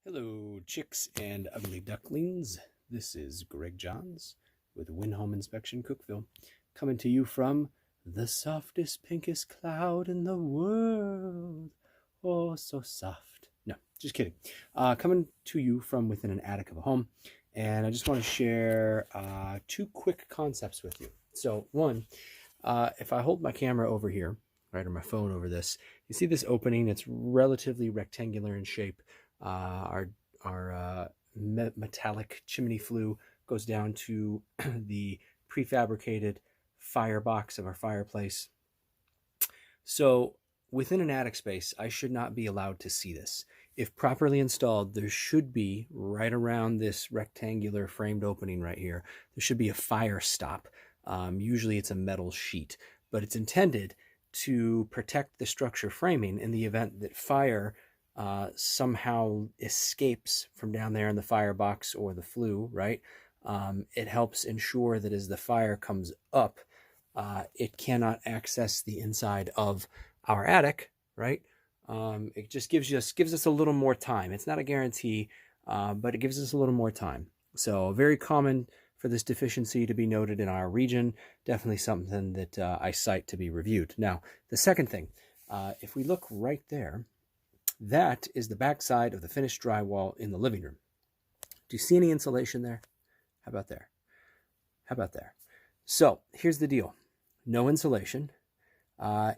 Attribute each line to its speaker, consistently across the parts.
Speaker 1: Hello, chicks and ugly ducklings. This is Greg Johns with Win Home Inspection Cookville, coming to you from the softest, pinkest cloud in the world. Oh, so soft. No, just kidding. Coming to you from within an attic of a home, and I just want to share two quick concepts with you. So, one, if I hold my camera over here, right, or my phone over this, you see this opening. It's relatively rectangular in shape. Our metallic chimney flue goes down to the prefabricated firebox of our fireplace. So within an attic space, I should not be allowed to see this. If properly installed, there should be, right around this rectangular framed opening right here, there should be a fire stop. Usually it's a metal sheet, but it's intended to protect the structure framing in the event that fire somehow escapes from down there in the firebox or the flue, right? It helps ensure that as the fire comes up, it cannot access the inside of our attic, right? It just gives us a little more time. It's not a guarantee, but it gives us a little more time. So very common for this deficiency to be noted in our region. Definitely something that I cite to be reviewed. Now, the second thing, if we look right there, that is the backside of the finished drywall in the living room. Do you see any insulation there? How about there? How about there? So here's the deal. No insulation.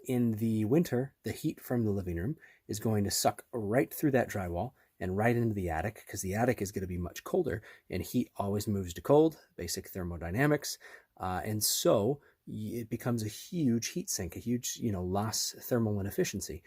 Speaker 1: In the winter, the heat from the living room is going to suck right through that drywall and right into the attic, because the attic is going to be much colder, and heat always moves to cold, basic thermodynamics. And so it becomes a huge heat sink, a huge, loss thermal inefficiency.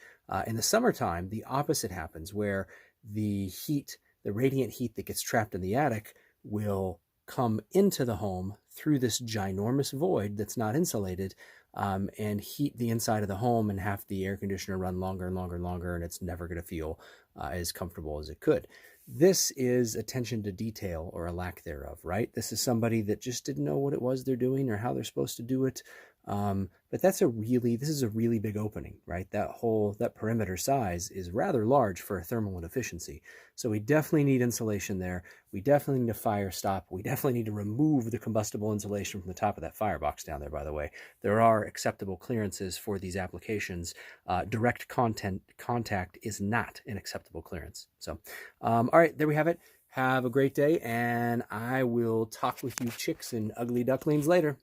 Speaker 1: In the summertime, the opposite happens, where the heat, the radiant heat that gets trapped in the attic, will come into the home through this ginormous void that's not insulated, and heat the inside of the home and have the air conditioner run longer and longer and longer, and it's never going to feel as comfortable as it could. This is attention to detail, or a lack thereof, right? This is somebody that just didn't know what it was they're doing or how they're supposed to do it. But this is a really big opening, right? That perimeter size is rather large for a thermal inefficiency. So we definitely need insulation there. We definitely need a fire stop. We definitely need to remove the combustible insulation from the top of that firebox down there, by the way. There are acceptable clearances for these applications. Direct contact is not an acceptable clearance. So, all right, there we have it. Have a great day, and I will talk with you chicks and ugly ducklings later.